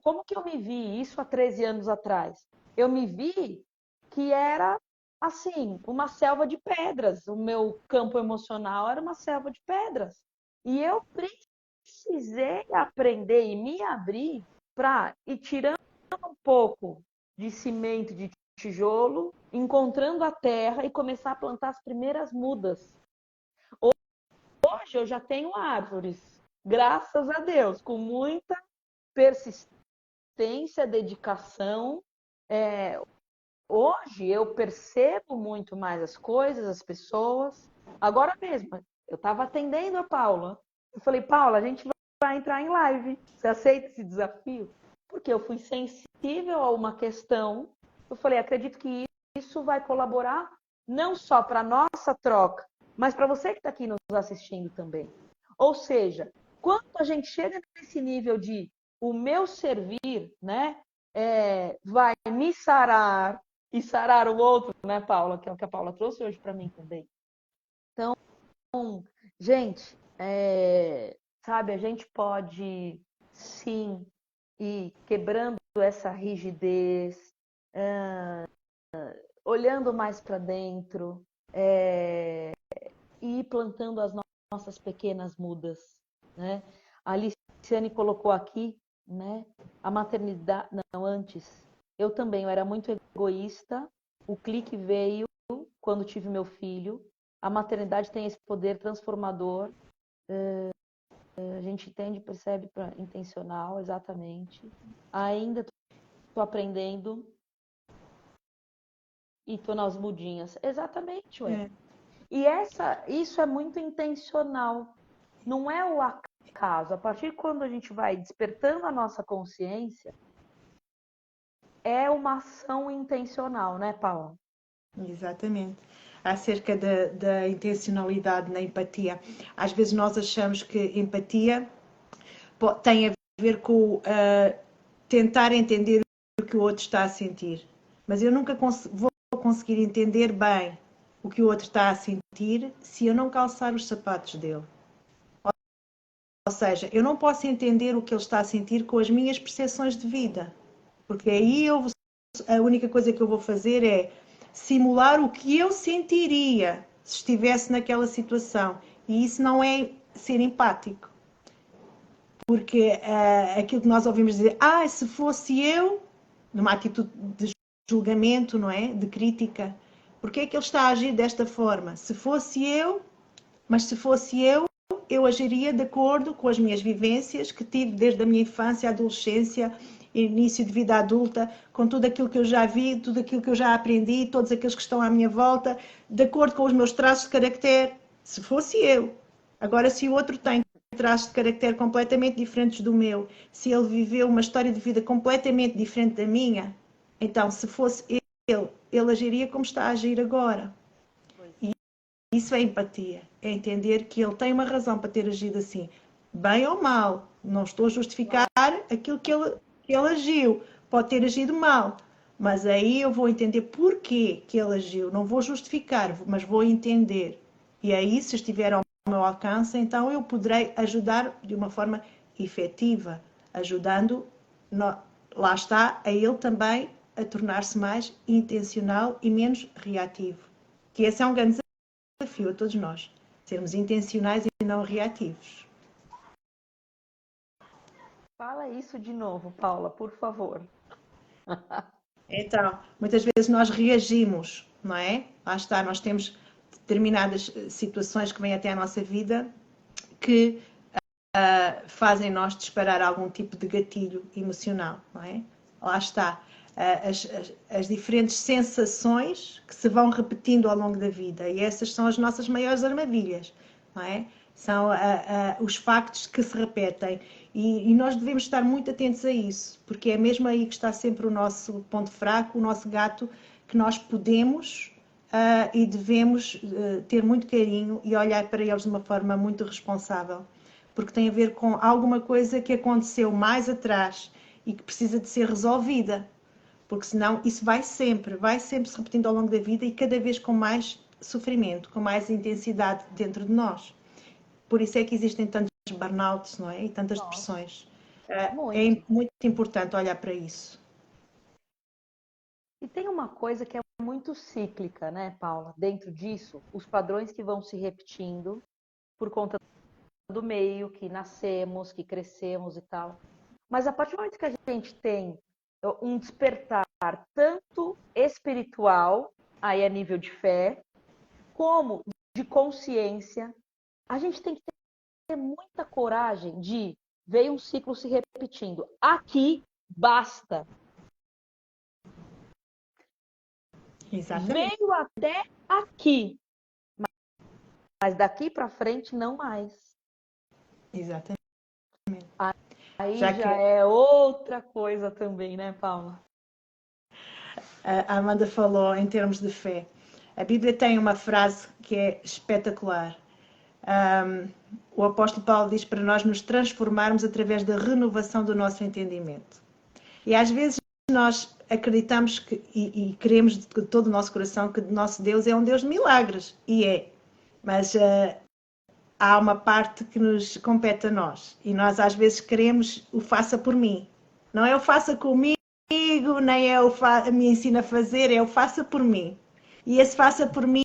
como que eu me vi isso há 13 anos atrás? Eu me vi que era, assim, uma selva de pedras. O meu campo emocional era uma selva de pedras. E eu precisei aprender e me abrir para ir tirando um pouco de cimento, de tijolo, encontrando a terra e começar a plantar as primeiras mudas. Hoje eu já tenho árvores, graças a Deus, com muita persistência, dedicação. Hoje eu percebo muito mais as coisas, as pessoas. Agora mesmo, eu estava atendendo a Paula. Eu falei, Paula, a gente vai entrar em live. Você aceita esse desafio? Porque eu fui sensível a uma questão. Eu falei, acredito que isso vai colaborar não só para a nossa troca, mas para você que está aqui nos assistindo também. Ou seja, quando a gente chega nesse nível de o meu servir, né, vai me sarar e sarar o outro, né, Paula? Que é o que a Paula trouxe hoje para mim também. Então, gente, sabe, a gente pode sim ir quebrando essa rigidez, olhando mais para dentro, e ir plantando as nossas pequenas mudas, né? A Aliciane colocou aqui, né? A maternidade, não, antes. Eu também, eu era muito egoísta. O clique veio quando tive meu filho. A maternidade tem esse poder transformador. A gente entende, percebe, intencional, exatamente. Ainda estou aprendendo e estou nas mudinhas. Exatamente, ué. É. E isso é muito intencional. Não é o acaso. A partir de quando a gente vai despertando a nossa consciência, é uma ação intencional, né, Paula? Exatamente. Acerca da intencionalidade na empatia. Às vezes nós achamos que empatia tem a ver com tentar entender o que o outro está a sentir. Mas eu nunca vou conseguir entender bem o que o outro está a sentir se eu não calçar os sapatos dele. Ou seja, eu não posso entender o que ele está a sentir com as minhas percepções de vida. Porque aí a única coisa que eu vou fazer é simular o que eu sentiria se estivesse naquela situação. E isso não é ser empático. Porque aquilo que nós ouvimos dizer, se fosse eu, numa atitude de julgamento, não é? De crítica, porque é que ele está a agir desta forma? Se fosse eu, eu agiria de acordo com as minhas vivências que tive desde a minha infância, adolescência, início de vida adulta, com tudo aquilo que eu já vi, tudo aquilo que eu já aprendi, todos aqueles que estão à minha volta, de acordo com os meus traços de caractere. Se fosse eu. Agora, se o outro tem traços de caractere completamente diferentes do meu, se ele viveu uma história de vida completamente diferente da minha, então, se fosse ele agiria como está a agir agora. E isso é empatia, é entender que ele tem uma razão para ter agido assim, bem ou mal. Não estou a justificar aquilo que ele agiu. Pode ter agido mal, mas aí eu vou entender porquê que ele agiu. Não vou justificar, mas vou entender. E aí, se estiver ao meu alcance, então eu poderei ajudar de uma forma efetiva, ajudando, lá está, a ele também a tornar-se mais intencional e menos reativo. Que esse é um grande desafio a todos nós, sermos intencionais e não reativos. Fala isso de novo, Paula, por favor. Então, muitas vezes nós reagimos, não é? Lá está, nós temos determinadas situações que vêm até à nossa vida que fazem nós disparar algum tipo de gatilho emocional, não é? Lá está. As diferentes sensações que se vão repetindo ao longo da vida. E essas são as nossas maiores armadilhas, não é? São os factos que se repetem e nós devemos estar muito atentos a isso, porque é mesmo aí que está sempre o nosso ponto fraco, o nosso gato, que nós podemos e devemos ter muito carinho e olhar para eles de uma forma muito responsável, porque tem a ver com alguma coisa que aconteceu mais atrás e que precisa de ser resolvida, porque senão isso vai sempre se repetindo ao longo da vida e cada vez com mais sofrimento, com mais intensidade dentro de nós. Por isso é que existem tantos burnouts, não é? E tantas Nossa, depressões. muito. É muito importante olhar para isso. E tem uma coisa que é muito cíclica, né, Paula? Dentro disso, os padrões que vão se repetindo por conta do meio que nascemos, que crescemos e tal. Mas a partir do momento que a gente tem um despertar tanto espiritual, aí a nível de fé, como de consciência, a gente tem que ter muita coragem de ver um ciclo se repetindo. Aqui basta. Exatamente. Veio até aqui, mas daqui para frente não mais. Exatamente. Aí Já já que é outra coisa também, né, Paula? a Amanda falou em termos de fé, a Bíblia tem uma frase que é espetacular. O apóstolo Paulo diz para nós nos transformarmos através da renovação do nosso entendimento. E às vezes nós acreditamos e queremos de todo o nosso coração que o nosso Deus é um Deus de milagres. E é. Mas há uma parte que nos compete a nós. E nós às vezes queremos o faça por mim. Não é o faça comigo, nem é o me ensina a fazer, é o faça por mim. E esse faça por mim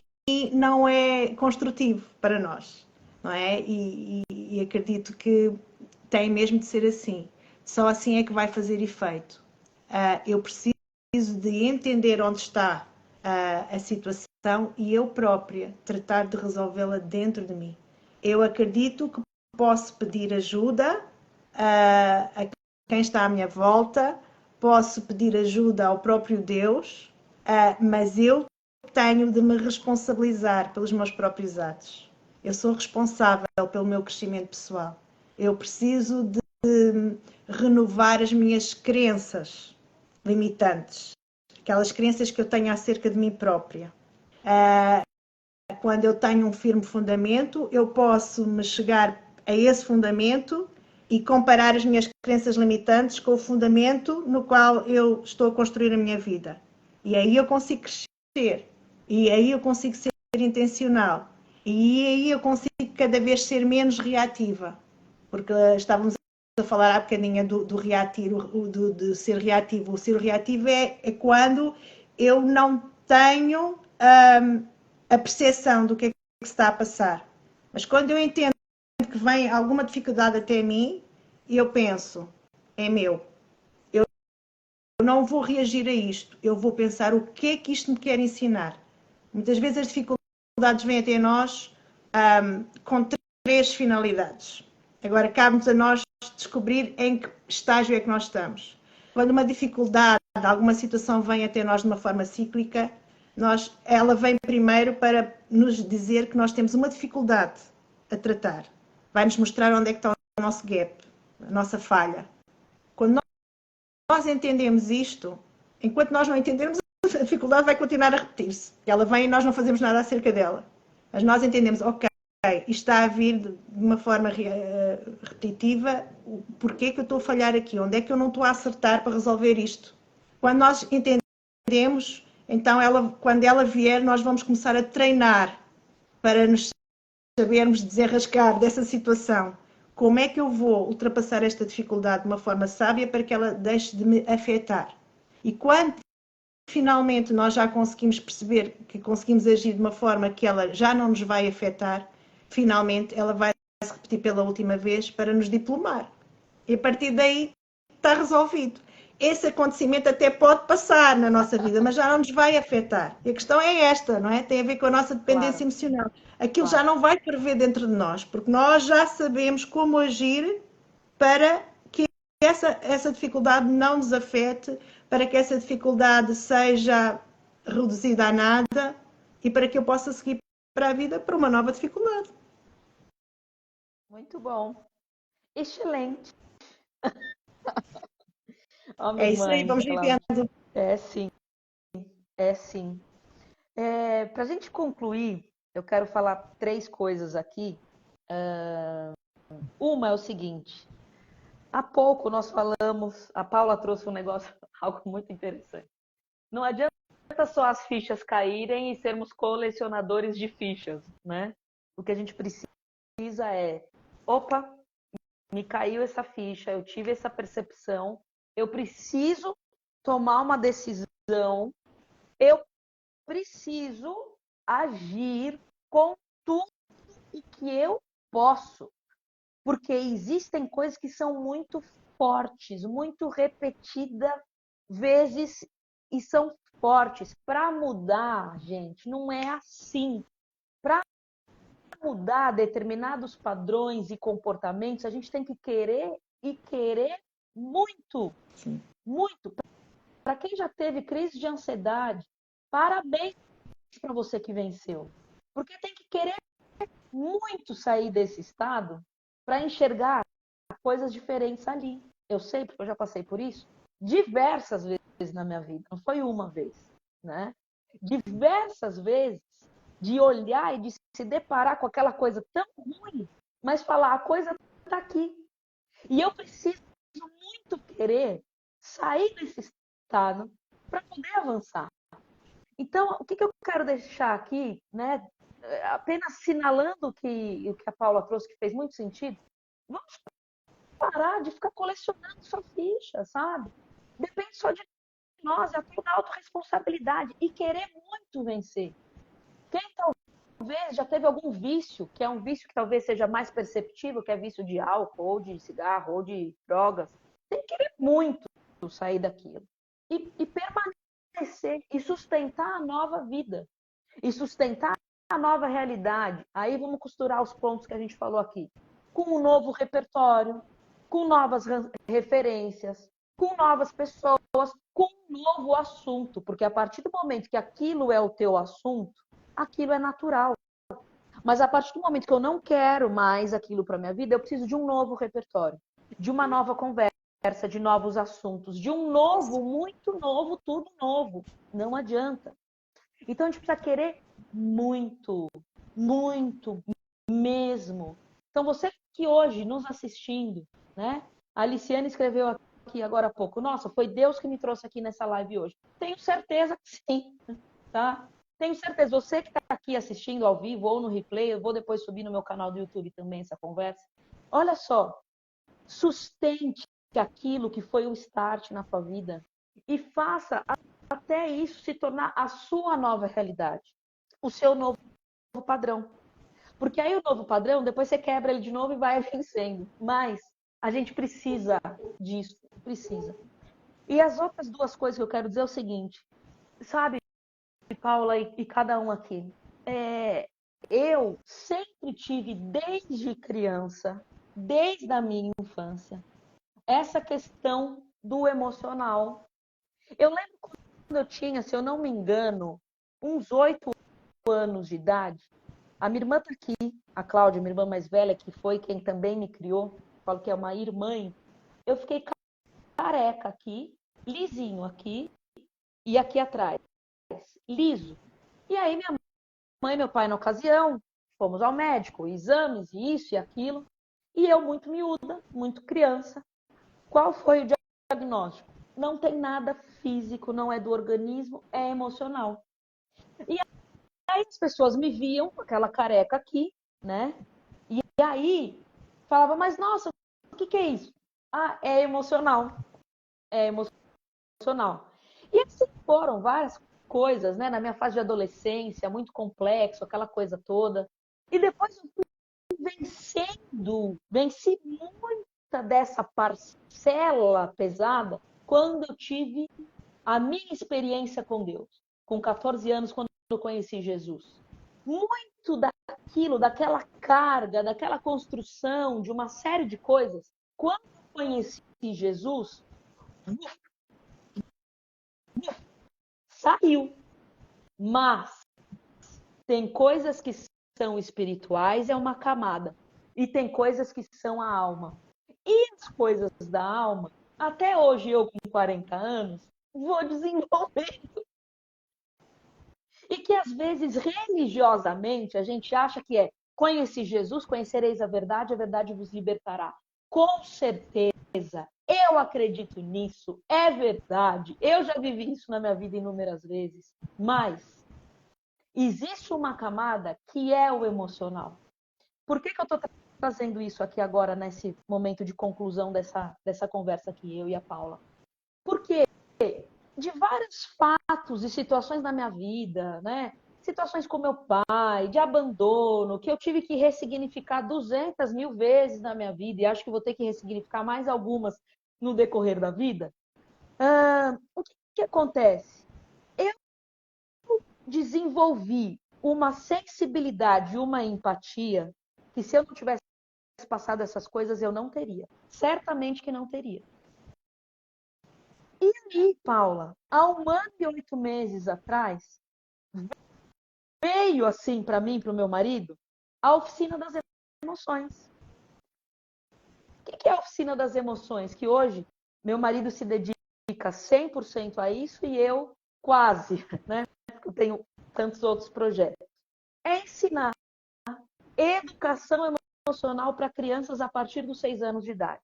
não é construtivo para nós. Não é? E acredito que tem mesmo de ser assim. Só assim é que vai fazer efeito. Eu preciso de entender onde está a situação e eu própria tratar de resolvê-la dentro de mim. Eu acredito que posso pedir ajuda a quem está à minha volta, posso pedir ajuda ao próprio Deus, mas eu tenho de me responsabilizar pelos meus próprios atos. Eu sou responsável pelo meu crescimento pessoal. Eu preciso de renovar as minhas crenças limitantes, aquelas crenças que eu tenho acerca de mim própria. Quando eu tenho um firme fundamento, eu posso me chegar a esse fundamento e comparar as minhas crenças limitantes com o fundamento no qual eu estou a construir a minha vida. E aí eu consigo crescer. E aí eu consigo ser intencional. E aí eu consigo cada vez ser menos reativa. Porque estávamos a falar há bocadinho do reativo, de ser reativo. O ser reativo é quando eu não tenho a percepção do que é que se está a passar. Mas quando eu entendo que vem alguma dificuldade até mim, eu penso, é meu. Eu não vou reagir a isto. Eu vou pensar o que é que isto me quer ensinar. Muitas vezes as dificuldades vêm até nós com três finalidades. Agora cabe-nos a nós descobrir em que estágio é que nós estamos. Quando uma dificuldade, alguma situação vem até nós de uma forma cíclica, ela vem primeiro para nos dizer que nós temos uma dificuldade a tratar. Vai-nos mostrar onde é que está o nosso gap, a nossa falha. Quando nós entendemos isto, enquanto nós não entendermos, a dificuldade vai continuar a repetir-se. Ela vem e nós não fazemos nada acerca dela. Mas nós entendemos, ok, isto está a vir de uma forma repetitiva, porquê que eu estou a falhar aqui? Onde é que eu não estou a acertar para resolver isto? Quando nós entendemos, então quando ela vier, nós vamos começar a treinar para nos sabermos desenrascar dessa situação. Como é que eu vou ultrapassar esta dificuldade de uma forma sábia para que ela deixe de me afetar? E quando finalmente nós já conseguimos perceber que conseguimos agir de uma forma que ela já não nos vai afetar, finalmente ela vai se repetir pela última vez para nos diplomar. E a partir daí está resolvido. Esse acontecimento até pode passar na nossa vida, mas já não nos vai afetar. E a questão é esta, não é? Tem a ver com a nossa dependência Claro, emocional. Aquilo já claro. não vai ferver dentro de nós, porque nós já sabemos como agir para que essa dificuldade não nos afete, para que essa dificuldade seja reduzida a nada e para que eu possa seguir para a vida para uma nova dificuldade. Muito bom. Excelente. Ó, minha É isso aí, irmã, vamos ela vivendo. é sim, é sim. Para a gente concluir, eu quero falar três coisas aqui. Uma é o seguinte: há pouco nós falamos, a Paula trouxe um negócio, algo muito interessante. Não adianta só as fichas caírem e sermos colecionadores de fichas, né? O que a gente precisa é, opa, me caiu essa ficha, eu tive essa percepção, eu preciso tomar uma decisão, eu preciso agir com tudo o que eu posso, porque existem coisas que são muito fortes, muito repetidas vezes e são fortes. Para mudar, gente, não é assim. Para mudar determinados padrões e comportamentos, a gente tem que querer e querer muito, Sim. muito. Para quem já teve crise de ansiedade, parabéns para você que venceu. Porque tem que querer muito sair desse estado para enxergar coisas diferentes ali. Eu sei, porque eu já passei por isso diversas vezes na minha vida, não foi uma vez, né? Diversas vezes de olhar e de se deparar com aquela coisa tão ruim, mas falar a coisa está aqui. E eu preciso muito querer sair desse estado para poder avançar. Então, o que eu quero deixar aqui, né? Apenas sinalando o que a Paula trouxe, que fez muito sentido. Vamos parar de ficar colecionando só ficha, sabe? Depende só de nós, é a tua autorresponsabilidade e querer muito vencer. Quem talvez já teve algum vício, que é um vício que talvez seja mais perceptível, que é vício de álcool, ou de cigarro, ou de drogas, tem que querer muito sair daquilo. E permanecer e sustentar a nova vida. E sustentar a nova realidade. Aí vamos costurar os pontos que a gente falou aqui. Com um novo repertório, com novas referências, com novas pessoas, com um novo assunto. Porque a partir do momento que aquilo é o teu assunto, aquilo é natural. Mas a partir do momento que eu não quero mais aquilo para minha vida, eu preciso de um novo repertório, de uma nova conversa, de novos assuntos, de um novo, muito novo, tudo novo. Não adianta. Então a gente precisa querer muito, muito mesmo. Então você que hoje nos assistindo, né? A Aliciane escreveu aqui agora há pouco. Nossa, foi Deus que me trouxe aqui nessa live hoje. Tenho certeza que sim, tá? Tenho certeza. Você que está aqui assistindo ao vivo ou no replay, eu vou depois subir no meu canal do YouTube também essa conversa. Olha só, sustente aquilo que foi o start na sua vida e faça até isso se tornar a sua nova realidade, o seu novo padrão. Porque aí o novo padrão, depois você quebra ele de novo e vai vencendo. Mas a gente precisa disso, precisa. E as outras duas coisas que eu quero dizer é o seguinte, sabe, Paula e cada um aqui, eu sempre tive desde criança, desde a minha infância, essa questão do emocional. Eu lembro quando eu tinha, se eu não me engano, uns 8 anos de idade, a minha irmã está aqui, a Cláudia, minha irmã mais velha, que foi quem também me criou, falo que é uma irmã. Eu fiquei careca aqui, lisinho aqui e aqui atrás, liso. E aí minha mãe e meu pai, na ocasião, fomos ao médico, exames, isso e aquilo. E eu, muito miúda, muito criança, qual foi o diagnóstico? Não tem nada físico, não é do organismo, é emocional. E aí as pessoas me viam com aquela careca aqui, né? E aí falava, mas nossa, o que é isso? Ah, é emocional. É emocional. E assim foram várias coisas, né? Na minha fase de adolescência, muito complexo, aquela coisa toda. E depois eu fui vencendo, venci muita dessa parcela pesada quando eu tive a minha experiência com Deus, com 14 anos, quando eu conheci Jesus. Muito daquilo, daquela carga, daquela construção de uma série de coisas, quando eu conheci Jesus, saiu. Mas tem coisas que são espirituais, é uma camada. e tem coisas que são a alma. E as coisas da alma, até hoje eu com 40 anos, vou desenvolvendo. E que às vezes, religiosamente, a gente acha que é conheci Jesus, conhecereis a verdade vos libertará. Com certeza, eu acredito nisso, é verdade. Eu já vivi isso na minha vida inúmeras vezes. Mas existe uma camada que é o emocional. Por que eu estou trazendo isso aqui agora, nesse momento de conclusão dessa conversa aqui, eu e a Paula? Porque de vários fatos e situações na minha vida, né? Situações com meu pai, de abandono, que eu tive que ressignificar 200 mil vezes na minha vida, e acho que vou ter que ressignificar mais algumas no decorrer da vida. O que acontece? Eu desenvolvi uma sensibilidade, uma empatia, que se eu não tivesse passado essas coisas, eu não teria. Certamente que não teria. E aí, Paula, há 1 ano e 8 meses atrás, veio assim para mim, para o meu marido, a oficina das emoções. O que é a oficina das emoções? Que hoje meu marido se dedica 100% a isso e eu quase, né? Porque eu tenho tantos outros projetos. É ensinar educação emocional para crianças a partir dos 6 anos de idade.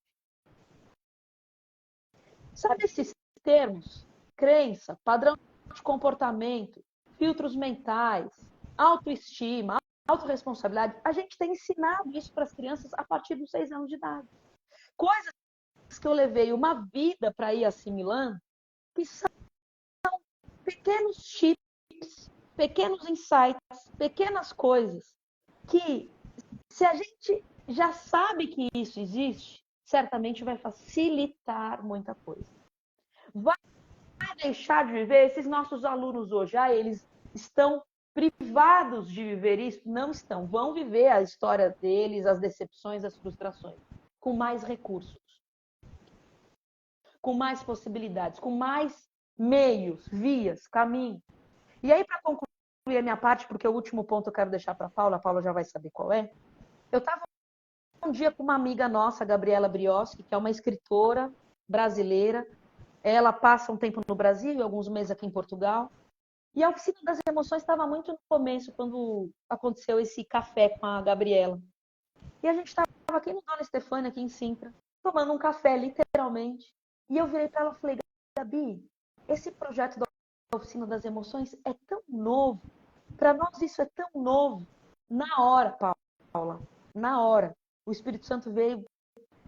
Sabe esses termos? Crença, padrão de comportamento, filtros mentais, autoestima, autorresponsabilidade. A gente tem ensinado isso para as crianças a partir dos 6 anos de idade. Coisas que eu levei uma vida para ir assimilando, que são pequenos chips, pequenos insights, pequenas coisas que, se a gente já sabe que isso existe, certamente vai facilitar muita coisa. Vai deixar de viver esses nossos alunos hoje, eles estão privados de viver isso? Não estão. Vão viver a história deles, as decepções, as frustrações, com mais recursos, com mais possibilidades, com mais meios, vias, caminhos. E aí, para concluir a minha parte, porque o último ponto eu quero deixar para a Paula já vai saber qual é. Eu estava um dia com uma amiga nossa, Gabriela Brioski, que é uma escritora brasileira. Ela passa um tempo no Brasil e alguns meses aqui em Portugal. E a oficina das emoções estava muito no começo, quando aconteceu esse café com a Gabriela. E a gente estava aqui no Dona Estefânia, aqui em Sintra, tomando um café, literalmente. E eu virei para ela e falei, Gabi, esse projeto da oficina das emoções é tão novo. Para nós isso é tão novo. Na hora, Paula, na hora, o Espírito Santo veio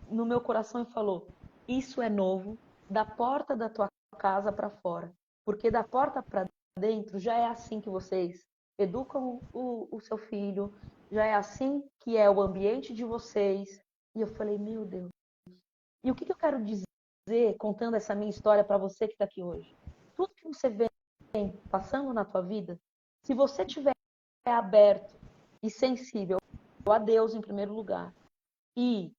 no meu coração e falou, isso é novo, da porta da tua casa para fora. Porque da porta para dentro já é assim que vocês educam o seu filho, já é assim que é o ambiente de vocês. E eu falei, meu Deus. E o que eu quero dizer, contando essa minha história para você que está aqui hoje? Tudo que você vem passando na tua vida, se você tiver aberto e sensível a Deus em primeiro lugar, e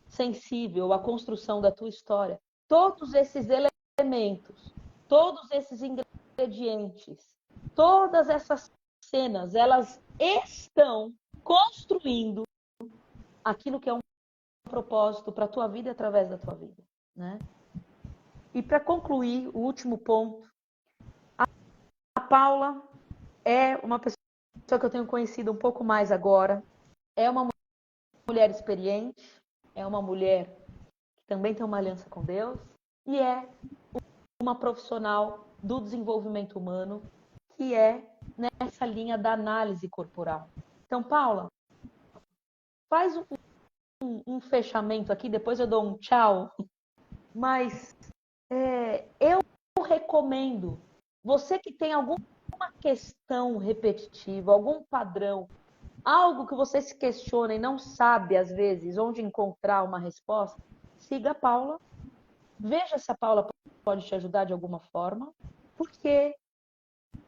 sensível à construção da tua história, todos esses elementos, todos esses ingredientes, todas essas cenas, elas estão construindo aquilo que é um propósito para a tua vida e através da tua vida, né? E para concluir, o último ponto, a Paula é uma pessoa que eu tenho conhecido um pouco mais agora, é uma mulher experiente, é uma mulher que também tem uma aliança com Deus e é uma profissional do desenvolvimento humano que é nessa linha da análise corporal. Então, Paula, faz um fechamento aqui, depois eu dou um tchau, mas eu recomendo, você que tem alguma questão repetitiva, algum padrão, algo que você se questiona e não sabe, às vezes, onde encontrar uma resposta, siga a Paula, veja se a Paula pode te ajudar de alguma forma, porque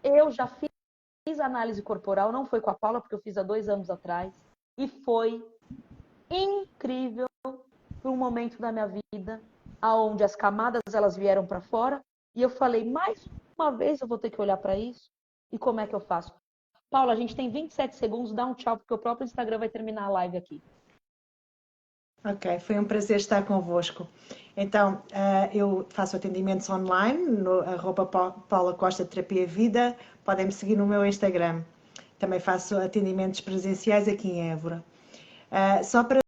eu já fiz análise corporal, não foi com a Paula, porque eu fiz há 2 anos atrás, e foi incrível para um momento da minha vida, onde as camadas elas vieram para fora, e eu falei, mais uma vez eu vou ter que olhar para isso, e como é que eu faço? Paula, a gente tem 27 segundos, dá um tchau, porque o próprio Instagram vai terminar a live aqui. Ok, foi um prazer estar convosco. Então, eu faço atendimentos online no Paula Costa Terapia Vida. Podem me seguir no meu Instagram. Também faço atendimentos presenciais aqui em Évora. Só para